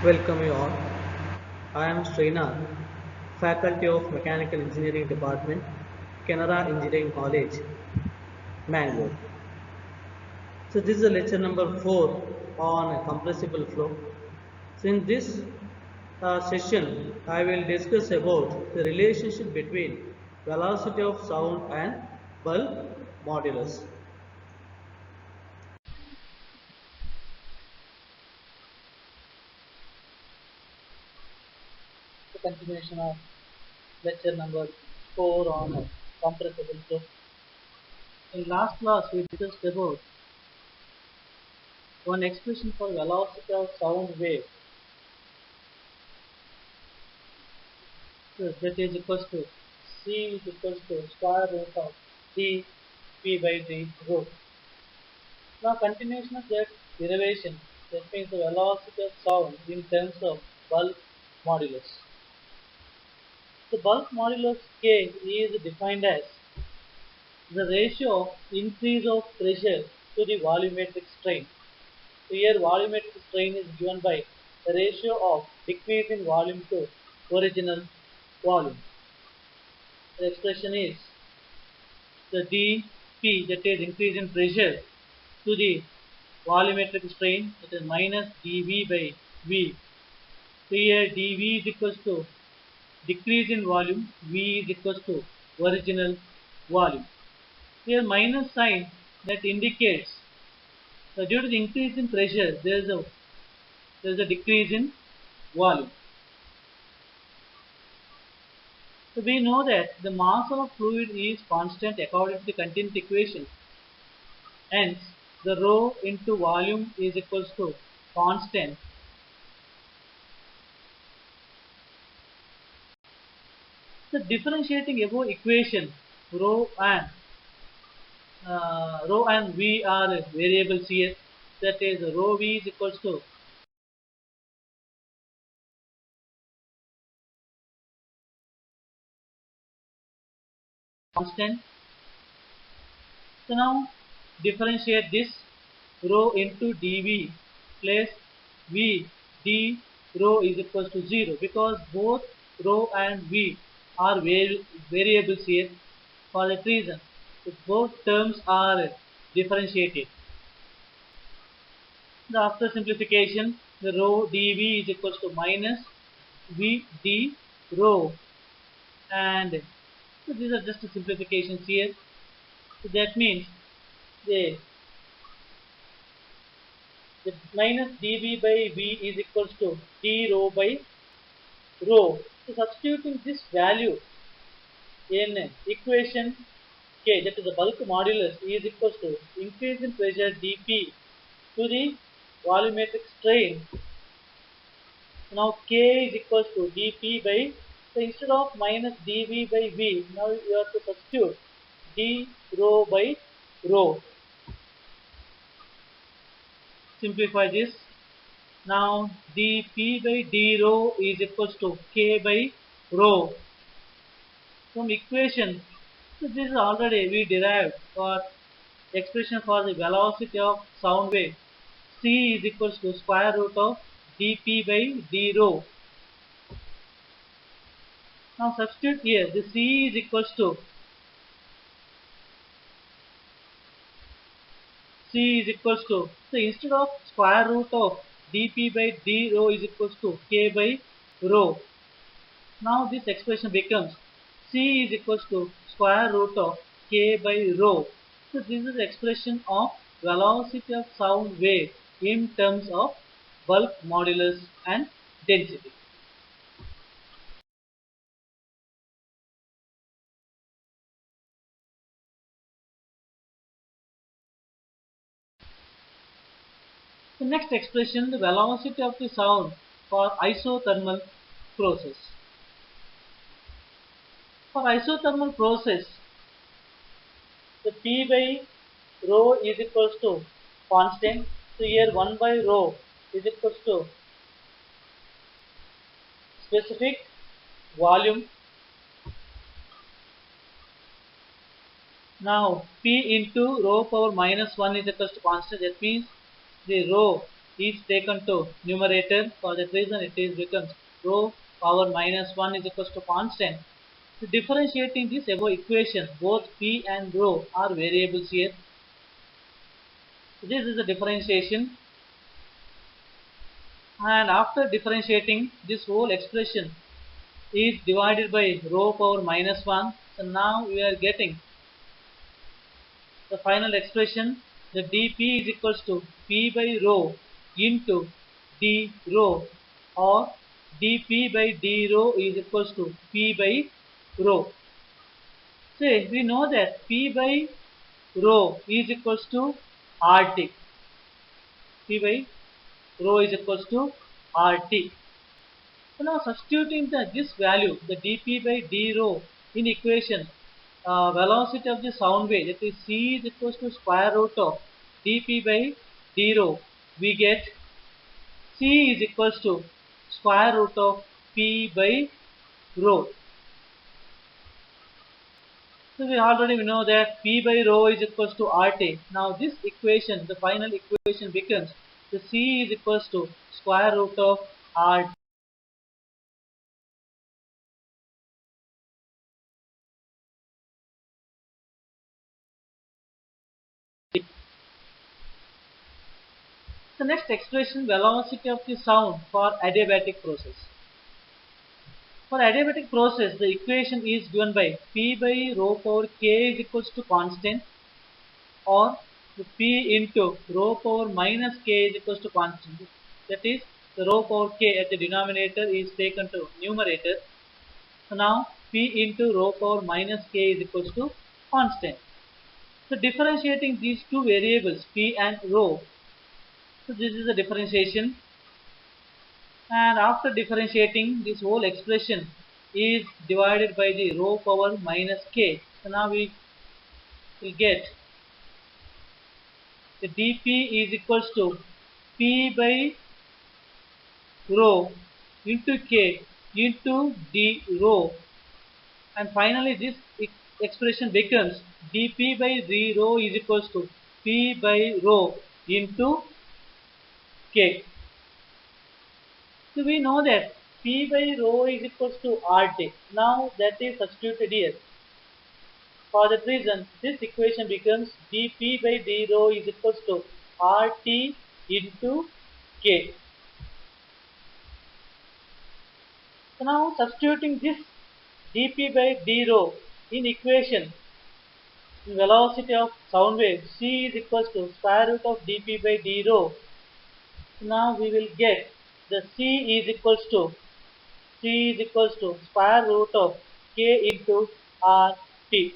Welcome you all. I am Srinath, Faculty of Mechanical Engineering Department, Canara Engineering College, Mangalore. So this is a lecture number 4 on a compressible flow. So in this session, I will discuss about the relationship between velocity of sound and bulk modulus. The continuation of lecture number 4 on compressible flow. In last class, we discussed about one expression for velocity of sound wave, so that is equals to c is equals to square root of d p by d rho. Now continuation of that derivation, that means the velocity of sound in terms of bulk modulus. The bulk modulus k is defined as the ratio of increase of pressure to the volumetric strain. So here volumetric strain is given by the ratio of decrease in volume to original volume. The expression is the dP, that is increase in pressure, to the volumetric strain, that is minus dV by V. So here dV is equals to decrease in volume, V is equals to original volume. Here minus sign that indicates that due to the increase in pressure there is a decrease in volume. So we know that the mass of a fluid is constant according to the continuity equation. Hence, the rho into volume is equals to constant. So differentiating above equation, rho and V are variables here. That is, rho V is equals to constant. So now differentiate this, rho into dV plus V d rho is equals to 0, because both rho and V are variables here. For that reason, so both terms are differentiated. After simplification, the rho dV is equals to minus V d rho, and so these are just simplifications here. So that means the minus dV by V is equals to d rho by rho. So substituting this value in equation K, that is the bulk modulus, is equals to increase in pressure dP to the volumetric strain. Now K is equals to dP by, so instead of minus dV by V, now you have to substitute d rho by rho. Simplify this. Now dP by d rho is equals to K by rho. From equation, so this is already we derived for expression for the velocity of sound wave. C is equals to square root of dP by d rho. Now substitute here, the C is equals to so instead of square root of dP by d rho is equals to K by rho. Now this expression becomes C is equals to square root of K by rho. So this is the expression of velocity of sound wave in terms of bulk modulus and density. The next expression, the velocity of the sound for isothermal process. For isothermal process, So P by rho is equals to constant. So here 1 by rho is equals to specific volume. Now P into rho power minus 1 is equals to constant. That means the rho is taken to numerator. For that reason it is becomes rho power minus 1 is equals to constant. So differentiating this above equation, both P and rho are variables here. So this is the differentiation, and after differentiating, this whole expression is divided by rho power minus 1. So now we are getting the final expression, the dP is equals to P by rho into d rho, or dP by d rho is equals to P by rho. So we know that P by rho is equals to RT. P by rho is equals to RT. So now substituting this value, the dP by d rho in equation, velocity of the sound wave, that is c is equals to square root of dP by d rho, we get c is equals to square root of P by rho. So we already know that P by rho is equals to RT. Now this equation, the final equation becomes the c is equals to square root of RT. The next expression, velocity of the sound for adiabatic process. For adiabatic process, the equation is given by P by rho power k is equals to constant, or P into rho power minus k is equals to constant. That is, the rho power k at the denominator is taken to numerator. So now P into rho power minus k is equals to constant. So differentiating these two variables P and rho. So this is the differentiation, and after differentiating, this whole expression is divided by the rho power minus k. So now we will get the dP is equals to P by rho into k into d rho, and finally this expression becomes dP by d rho is equals to P by rho into k. So we know that P by rho is equals to RT. Now that is substituted here. For that reason, this equation becomes dP by d rho is equals to RT into K. So now substituting this dP by d rho in equation, in velocity of sound wave, c is equals to square root of dP by d rho. So now we will get the c is equals to square root of k into RT.